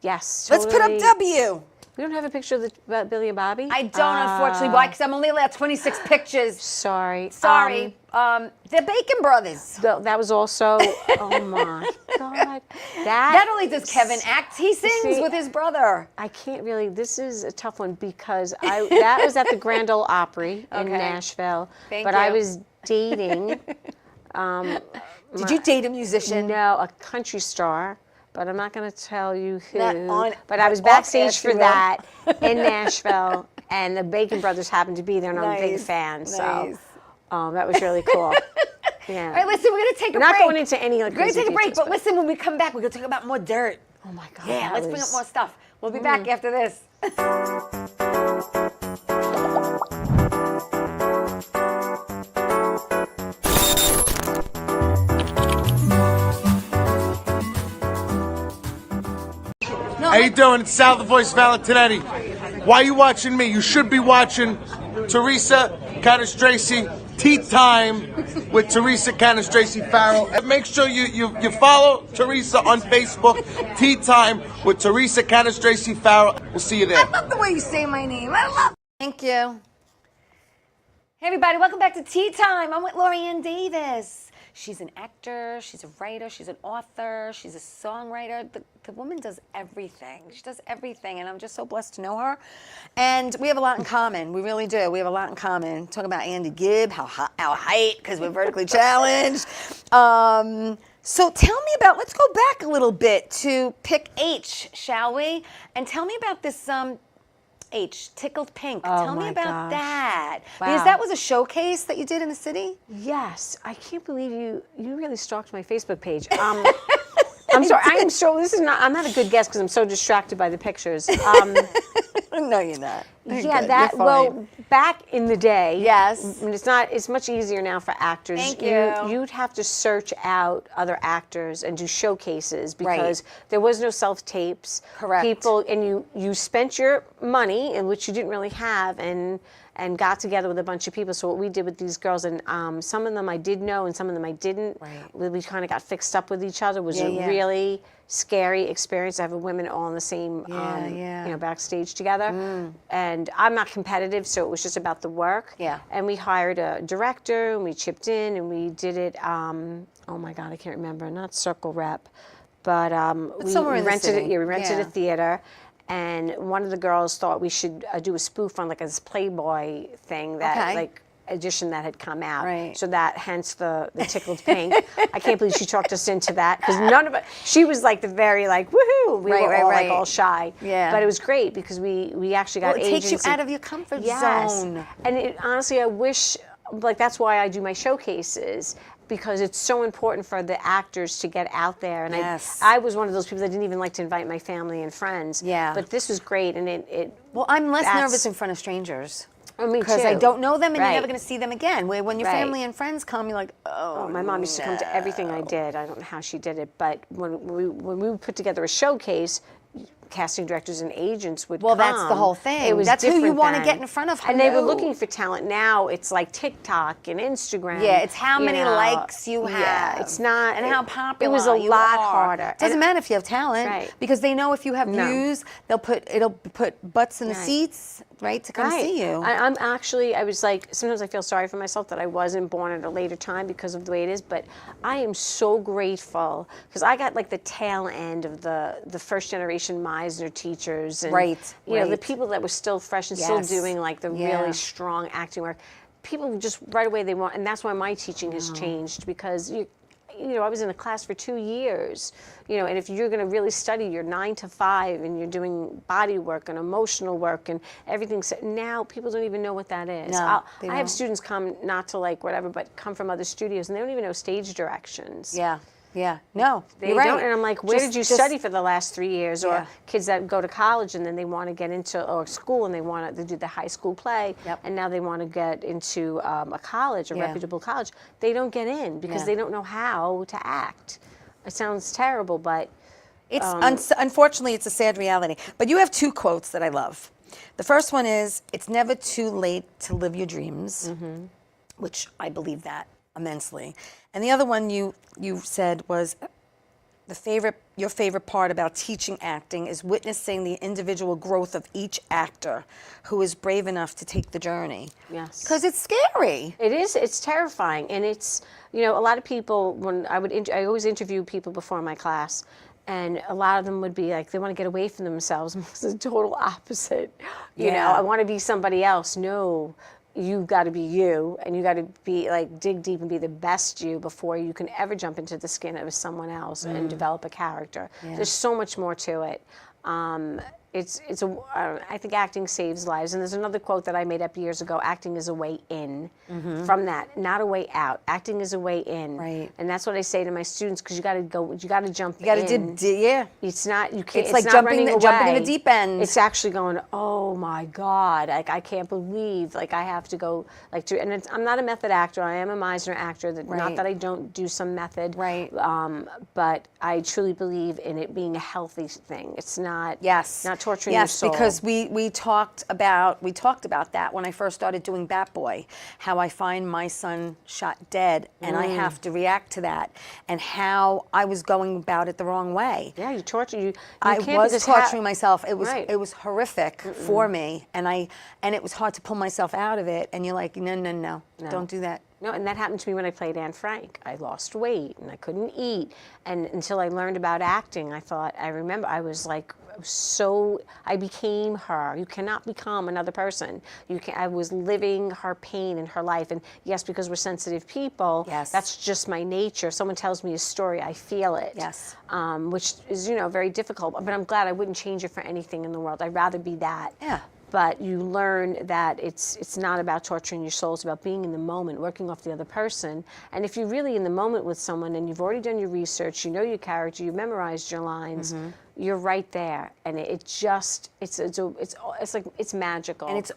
Yes. Let's put up totally. W. We don't have a picture of Billy and Bobby? I don't, unfortunately. Why? Because I'm only allowed 26 pictures. Sorry. Sorry. The Bacon Brothers. That was also, oh my God. Not only does Kevin act, he sings See, with his brother. I can't really, this is a tough one because that was at the Grand Ole Opry in Okay. Nashville. Thank but I you. was dating, Did you date a musician? a country star. But I'm not going to tell you who. Not But I was off backstage air, for you will. that in Nashville, and the Bacon Brothers happened to be there, and I'm a big Nice, fan. So nice. that was really cool. Yeah. All right, listen, we're going to take a We're not break. going into any like We're going to crazy take a break, details, but listen, when we come back, we're going to talk about more dirt. Oh my God. Yeah, that let's bring up was- more stuff. We'll be back after this. How you doing? It's Sal the Voice Valentinetti. Why are you watching me? You should be watching Theresa Tea Time with Theresa Farrell. And make sure you follow Theresa on Facebook, Tea Time with Theresa Farrell. We'll see you there. I love the way you say my name. I love. Thank you. Hey everybody, welcome back to Tea Time. I'm with Laurie Ann Davis. She's an actor, she's a writer, she's an author, she's a songwriter. The woman does everything. She does everything, and I'm just so blessed to know her. And we have a lot in common. We really do. We have a lot in common. Talking about Andy Gibb, our height, because we're vertically challenged. So tell me about, let's go back a little bit to pick H, shall we? And tell me about this H, Tickled Pink. Oh Tell me my about gosh. that. Wow. Because that was a showcase that you did in the city? Yes, I can't believe you really stalked my Facebook page. I'm sorry. I'm not a good guest because I'm so distracted by the pictures. No, you're not. Yeah, that, well, back in the day, Yes. it's much easier now for actors. Thank you. You'd have to search out other actors and do showcases because there was no self-tapes. Correct. People, and you spent your money, in which you didn't really have, and got together with a bunch of people. So what we did with these girls, and some of them I did know and some of them I didn't. Right. We kind of got fixed up with each other. It was a really scary experience to have women all in the same, backstage together. And I'm not competitive, so it was just about the work. Yeah. And we hired a director, and we chipped in, and we did it. Oh my God, I can't remember. Not Circle Rep, but we somewhere in the rented it. city. Yeah, we rented a theater. And one of the girls thought we should do a spoof on like this Playboy thing that edition that had come out. Right. So that, hence the tickled pink. I can't believe she talked us into that because none of it. She was like the very like woohoo. We were all like all shy. Yeah. But it was great because we actually got it agents. takes you out of your comfort zone. And honestly, I wish, like, that's why I do my showcases, because it's so important for the actors to get out there. And I was one of those people that didn't even like to invite my family and friends. Yeah. But this was great, and it Well, I'm less nervous in front of strangers. Oh, me Because too. I don't know them, and you're Right. never going to see them again. Where when your family and friends come, you're like, oh, my mom used to come to everything I did. I don't know how she did it, but when we put together a showcase, casting directors and agents would come. that's the whole thing. It was That's who you different want to then. get in front of. And they were Hello. looking for talent. Now it's like TikTok and Instagram. Yeah, it's how you mut likes you have. Yeah, it's not. And how popular It was a you lot are. harder. Doesn't And- matter if you have talent, Right. because they know if you have views, it'll put butts in the Right. seats, right, to come see you. I was like, sometimes I feel sorry for myself that I wasn't born at a later time because of the way it is, but I am so grateful because I got like the tail end of the first generation Meisner teachers, and you know, the people that were still fresh and still doing like the really strong acting work. People just right away they want, and that's why my teaching has changed, because you know, I was in a class for 2 years, you know, and if you're going to really study your 9 to 5 and you're doing body work and emotional work and everything, so now people don't even know what that is. No, I have students come, not to like whatever, but come from other studios, and they don't even know stage directions. Yeah. No, They you're right. don't, and I'm like, where did you study for the last 3 years? Or Yeah. kids that go to college and then they want to get into or school and they want to do the high school play, and now they want to get into a college, a reputable college. They don't get in because they don't know how to act. It sounds terrible, but It's unfortunately, it's a sad reality. But you have 2 quotes that I love. The first one is, "It's never too late to live your dreams," which I believe that immensely. And the other one you said was, your favorite part about teaching acting is witnessing the individual growth of each actor who is brave enough to take the journey. Yes. Because it's scary. it is. It's terrifying, and it's, you know, a lot of people, when I always interview people before my class, and a lot of them would be like, they want to get away from themselves. It's the total opposite. You know, I want to be somebody else. No, you've got to be you, and you got to be like dig deep and be the best you before you can ever jump into the skin of someone else and develop a character. There's so much more to it. I think acting saves lives. And there's another quote that I made up years ago: acting is a way in. From that, not a way out. Acting is a way in. Right. And that's what I say to my students, because you got to jump in. You got to It's not, you can't, It's like not jumping running in the away. deep end. It's actually going, oh my God, like I can't believe, like I have to go, like to, and I'm not a method actor. I am a Meisner actor. Not that I don't do some method. Right. But I truly believe in it being a healthy thing. It's not. Not torturing your soul. Because we talked about that when I first started doing Bat Boy, how I find my son shot dead and I have to react to that, and how I was going about it the wrong way. Yeah, you torture you. I was torturing myself. It was Right. it was horrific for me, and it was hard to pull myself out of it. And you're like, no, don't do that. No, and that happened to me when I played Anne Frank. I lost weight and I couldn't eat, and until I learned about acting, I remember I was like, I became her. You cannot become another person. I was living her pain in her life, and yes, because we're sensitive people, that's just my nature. If someone tells me a story, I feel it. Yes. Which is, you know, very difficult, but I'm glad I wouldn't change it for anything in the world. I'd rather be that. Yeah. But you learn that it's not about torturing your soul. It's about being in the moment, working off the other person. And if you're really in the moment with someone and you've already done your research, you know your character, you've memorized your lines, you're right there, and it's magical. And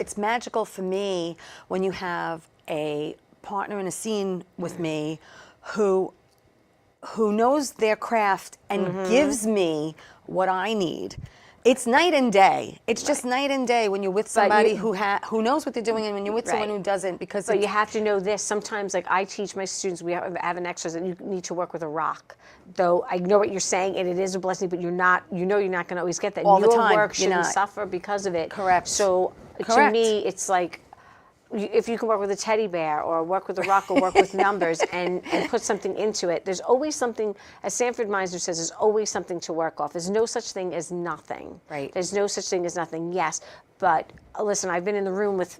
it's magical for me when you have a partner in a scene with me who knows their craft and gives me what I need. It's night and day. It's just night and day when you're with somebody who knows what they're doing, and when you're with someone who doesn't. But you have to know this. Sometimes, like I teach my students, we have an exercise that you need to work with a rock. Though I know what you're saying, and it is a blessing, but you're not going to always get that. All the Your time. work shouldn't suffer because of it. Correct. So to me, it's like, if you can work with a teddy bear or work with a rock or work with numbers and put something into it, there's always something, as Sanford Meisner says, there's always something to work off. There's no such thing as nothing. Right. There's no such thing as nothing, yes. But listen, I've been in the room with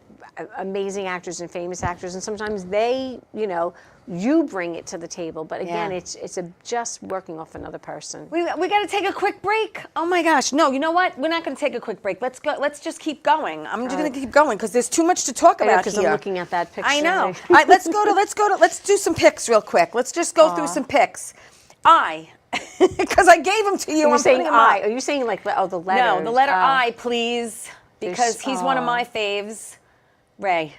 amazing actors and famous actors, and sometimes they, you bring it to the table. But again, it's just working off another person. We got to take a quick break. Oh my gosh. No, you know what? We're not going to take a quick break. Let's go. Let's just keep going. I'm just going to keep going because there's too much to talk about Because here. I'm looking at that picture. I know. All right, let's do some picks real quick. Let's just go through some picks. Because I gave them to you. You're saying I. Are you saying like, the letter? No, the letter I, please. Because he's one of my faves. Ray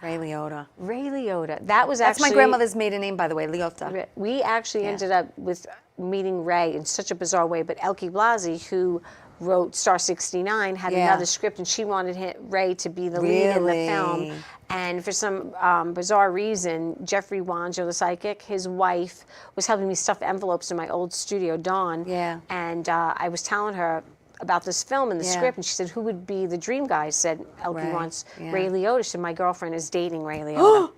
Liotta. Ray Liotta. That's That's my grandmother's maiden name, by the way, Liotta. We actually ended up with meeting Ray in such a bizarre way, but Elke Blasi, who wrote Star 69, had another script, and she wanted Ray to be the lead in the film. And for some bizarre reason, Jeffrey Wanjo, the psychic, his wife, was helping me stuff envelopes in my old studio, Dawn. Yeah. And I was telling her about this film and the script, and she said, who would be the dream guy? I said, Elke wants Ray Liotta. She said, my girlfriend is dating Ray Liotta.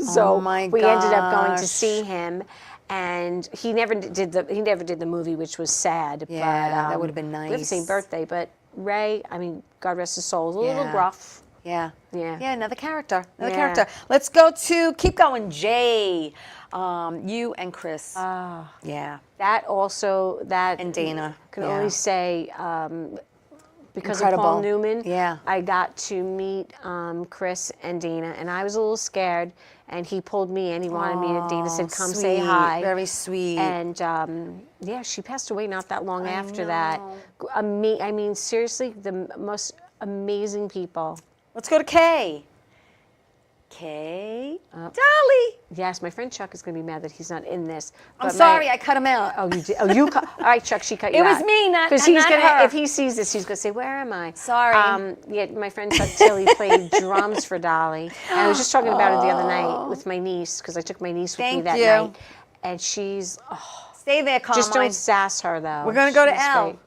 So we ended up going to see him, and he never did the movie, which was sad. Yeah, but, that would have been nice. We have the same birthday, but Ray, I mean, God rest his soul, is a little gruff. Yeah, another character. Let's keep going, Jay. You and Chris. Yeah. And Dana. Can only say, because Incredible. of Paul Newman, Yeah. I got to meet Chris and Dana, and I was a little scared, and he pulled me in. He wanted me to, Dana said, come say hi. Very sweet. And she passed away not that long after that. I mean, seriously, the most amazing people. Let's go to Kay. Dolly. Yes, my friend Chuck is going to be mad that he's not in this. I'm sorry, I cut him out. Oh, you did? Oh, you cut. All right, Chuck, she cut you out. It was me, not Because he's not gonna, her. if he sees this, he's going to say, where am I? Sorry. Yeah, my friend Chuck Tilley played drums for Dolly. And I was just talking about it the other night with my niece, because I took my niece with me that night. And she's, Stay there, Carmine. just don't sass her, though. We're going to go to She's Elle. great.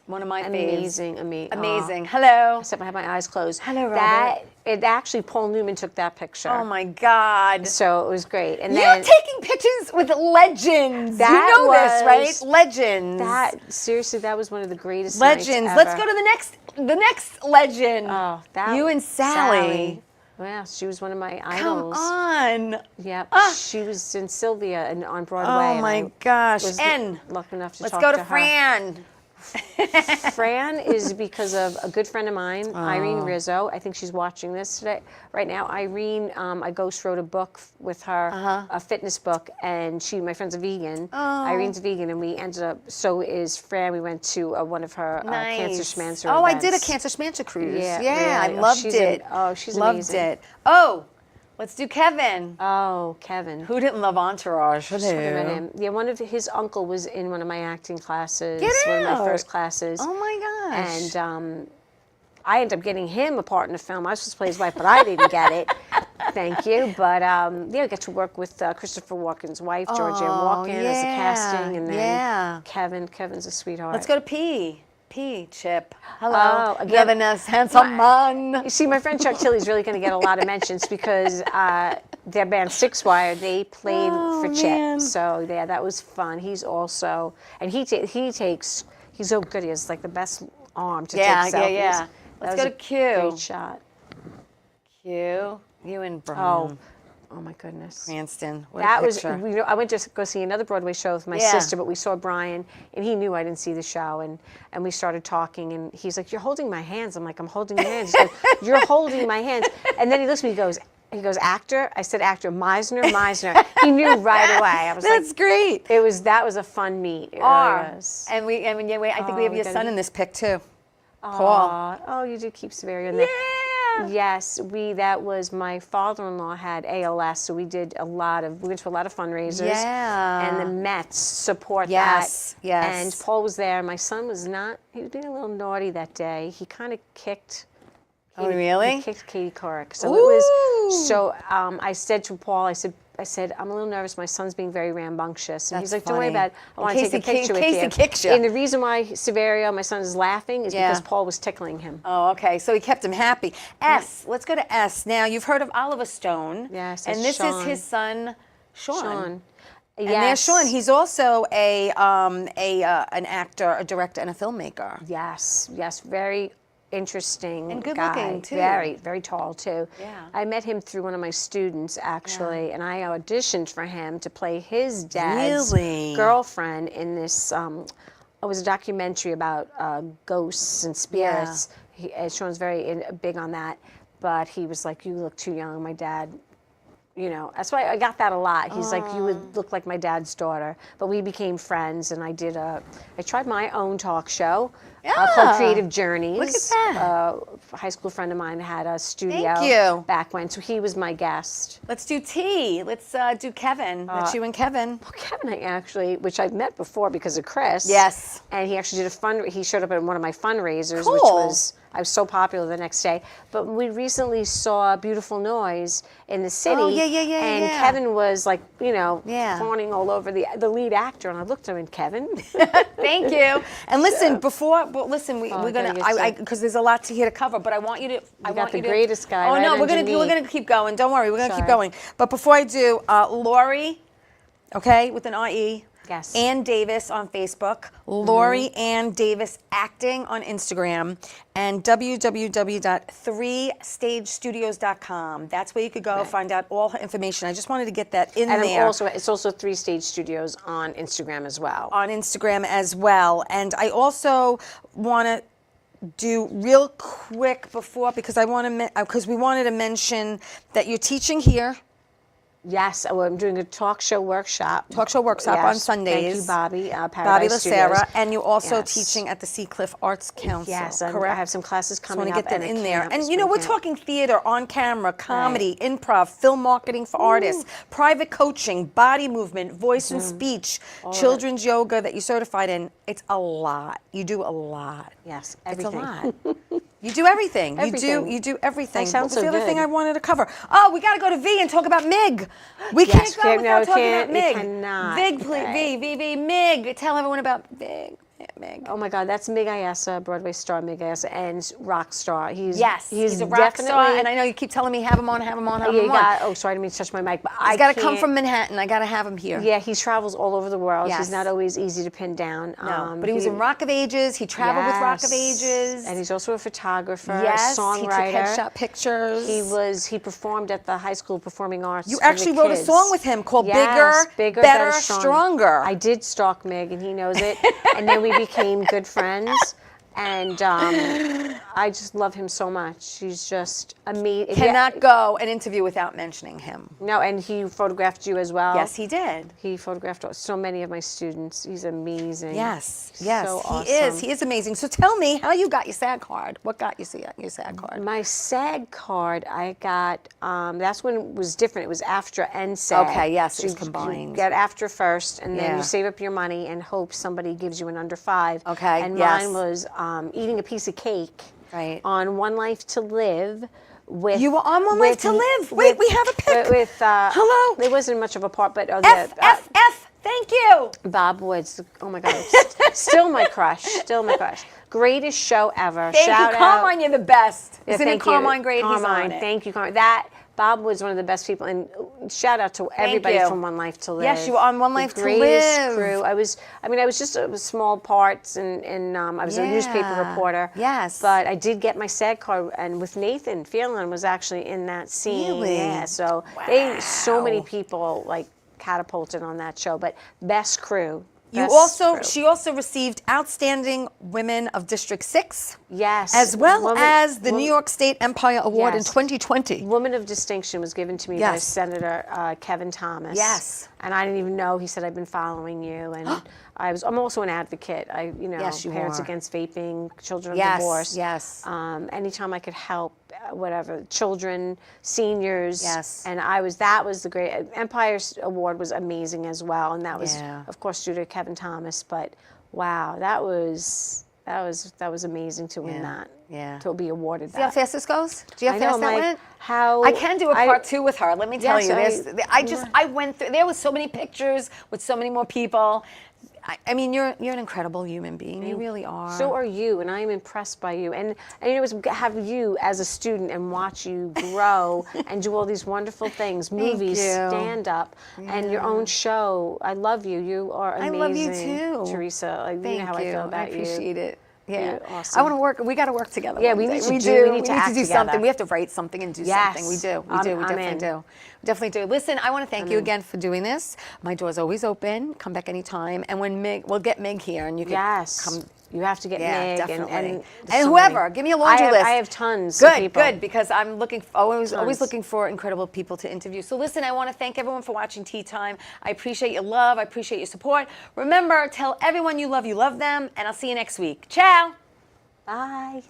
One of my Amazing. Amazing. Hello. Except I have my eyes closed. Hello, Robert. Actually, Paul Newman took that picture. Oh my God. So it was great. And You're then taking pictures with legends. You know this, right? Legends. Seriously, that was one of the greatest legends. nights Let's ever. go to the next legend. Oh, you and Sally. Yeah, she was one of my Come idols. on. Yep. She was in Sylvia on Broadway. Oh my gosh. Was And lucky enough to let's talk go to to her. Fran. Fran is because of a good friend of mine, Irene Rizzo. I think she's watching this today, right now. Irene, I ghost wrote a book with her, a fitness book, and my friend's a vegan. Irene's a vegan, and we ended up, so is Fran. We went to one of her Cancer Schmancer Oh, events. I did a Cancer Schmancer cruise. Yeah, I really. loved She's it. She's loved amazing. it. Oh, let's do Kevin. Oh, Kevin. Who didn't love Entourage? Talking about him. Yeah, one of his uncle was in one of my acting classes. Get one of out. my first classes. Oh my gosh. And I ended up getting him a part in the film. I was supposed to play his wife, but I didn't get it. Thank you. But I got to work with Christopher Walken's wife, Georgianne Walken, as a casting, and then Kevin's a sweetheart. Let's go to P. Chip. Hello. Oh, You're the nice, handsome man. You see, my friend Chuck Tilley's really going to get a lot of mentions because their band Six Wire, they played for Chip. Man. So yeah, that was fun. He's also, and he's so good. He has like the best arm to take selfies. Yeah. Let's go to Q. Great shot. Q. You and Brian. Oh my goodness. Cranston. What That a was, picture. I went to go see another Broadway show with my sister, but we saw Brian, and he knew I didn't see the show, and we started talking, and he's like, you're holding my hands. I'm like, I'm holding your hands. He's like, you're holding my hands. And then he looks at me, he goes, He goes, actor? I said, actor. Meisner. He knew right away. I was That's like, great. that was a fun meet. It really was. And I think we have your son in this pic too. Paul. Aw. Oh, you do keep Severio in there. Yeah. Yes, that was my father-in-law had ALS, so we went to a lot of fundraisers. Yeah. And the Mets support Yes, that. yes. And Paul was there. My son was not, he was being a little naughty that day. He kind of kicked. Oh, really? He kicked Katie Couric. So it was, I said to Paul, I said, I'm a little nervous. My son's being very rambunctious. And That's he's like, don't worry funny. about it. I want to take a picture with you. In case he kicks you. And the reason why Severio, my son, is laughing is because Paul was tickling him. Oh, okay. So he kept him happy. Let's go to S. Now, you've heard of Oliver Stone. Yes, and that's this Sean. is his son, Sean. Yes. And there's Sean. He's also an actor, a director, and a filmmaker. Yes, very interesting And good guy. looking, too. Very, very tall, too. Yeah. I met him through one of my students, actually, and I auditioned for him to play his dad's girlfriend in this, it was a documentary about ghosts and spirits. Sean's very big on that, but he was like, you look too young, my dad. You know, that's why I got that a lot. He's like, you would look like my dad's daughter. But we became friends, and I tried my own talk show called Creative Journeys. Look at that. A high school friend of mine had a studio back when, so he was my guest. Let's do T. Let's do Kevin. That's you and Kevin. Well, Kevin, which I've met before because of Chris. Yes. And he actually did he showed up at one of my fundraisers, Cool. which I was so popular the next day. But we recently saw Beautiful Noise in the city. Oh, yeah. And Kevin was like, Yeah. fawning all over the lead actor. And I looked at him and Kevin. Thank you. And listen, we're gonna because there's a lot to here to cover, but I want you to. I got want the you to, greatest guy Oh right no, we're underneath. gonna keep going. Don't worry, we're gonna keep Sorry. going. But before I do, Laurie, okay, with an IE. Yes. Ann Davis on Facebook, Laurie Ann Davis Acting on Instagram, and www.3stagestudios.com. That's where you could go find out all her information. I just wanted to get that in And there. it's also 3 Stage Studios on Instagram as well. On Instagram as well. And I also want to do real quick before, because we wanted to mention that you're teaching here. Yes, I'm doing a talk show workshop. On Sundays. Thank you, Bobby. Bobby Paradise Studios. Lacera, and you're also Yes. teaching at the Seacliff Arts Council. Yes, correct? I have some classes coming want to up. get that and in a there. camp, And spring we're camp. talking theater, on camera, comedy, improv, film marketing for artists, private coaching, body movement, voice and speech, children's yoga that you're certified in. It's a lot. You do a lot. Yes, It's everything. a lot. You do everything. Everything. You do everything. I sound What was so the other good. thing I wanted to cover? Oh, we got to go to V and talk about Mig. We can't Yes, go without talking about we Mig. cannot. Vig, please. Okay. V, Mig. Tell everyone about Mig. Oh my God, that's Mig Ayesa, Broadway star Mig Ayesa, and rock star. He's a rock star, and I know you keep telling me have him on. Oh, sorry, I didn't mean to touch my mic, but He's got to come from Manhattan. I got to have him here. Yeah, he travels all over the world. Yes. He's not always easy to pin down. No, but he was in Rock of Ages. He traveled with Rock of Ages. And he's also a photographer, yes, songwriter. He took headshot pictures. He performed at the High School of Performing Arts. You for the actually wrote a kids. song with him called Yes, Bigger, Better, Stronger. I did stalk Mig, and he knows it. And then we became good friends. And I just love him so much. He's just amazing. Cannot go an interview without mentioning him. No, and he photographed you as well. Yes, he did. He photographed so many of my students. He's amazing. Yes, So he awesome. is. He is amazing. So tell me how you got your SAG card. What got you your SAG card? My SAG card, I got, that's when it was different. It was AFTRA and SAG. Okay, yes, it was You combined. get AFTRA first, and then Yeah. you save up your money and hope somebody gives you an under 5. Okay, And yes. mine was eating a piece of cake Right. on One Life to Live. With, You were on One Life to Live. Wait, we have a pic. Hello. It wasn't much of a part, but F. Thank you. Bob Woods. Oh my God, still my crush. Still my crush. Greatest show ever. Thank Shout you, out. Carmine. You're the best. Yeah, Isn't it thank you. Carmine great? He's Carmine, on it. thank you, Carmine. Bob was one of the best people, and shout out to everybody you. from One Life to Live. Yes, you were on One Life to The greatest Live. crew. I was just small parts, and I was a newspaper reporter. Yes. But I did get my SAG card, and with Nathan Phelan was actually in that scene. Really? Yeah. So so many people like catapulted on that show, but best crew. That's true. She also received Outstanding Women of District 6. Yes. As well as the New York State Empire Award in Yes. 2020. Woman of Distinction was given to me by Senator Kevin Thomas. Yes. And I didn't even know. He said, I've been following you. And I'm also an advocate. Yes, you Parents are. Against Vaping, Children Yes, of Divorce. yes. Anytime I could help, whatever, children, seniors. Yes. And that was the great, Empire Award was amazing as well. And that was, of course, due to Kevin Thomas. But wow, that was amazing to win that. Yeah. To be awarded that. See how fast this goes? Do you know how fast that went? How I can do a part 2 with her. Let me tell you Yes, this. I went through. There was so many pictures with so many more people. I mean, you're an incredible human being. You really are. So are you, and I am impressed by you. And it was have you as a student and watch you grow and do all these wonderful things, movies, stand up, and your own show. I love you. You are amazing. I love you too, Teresa. You know how I feel about you. I appreciate it. Yeah, You're awesome. I want to work. We got to work together. Yeah, one we need day. to We need to act do together. something. We have to write something and do something. We do. We definitely do. We definitely do. Listen, I want to thank you again for doing this. My door's always open. Come back anytime. And when we'll get Meg here, and you can come. You have to get Meg definitely. and whoever. Give me a laundry list. I have tons of people. Good, because I'm always looking for incredible people to interview. So listen, I want to thank everyone for watching Tea Time. I appreciate your love. I appreciate your support. Remember, tell everyone you love them, and I'll see you next week. Ciao. Bye.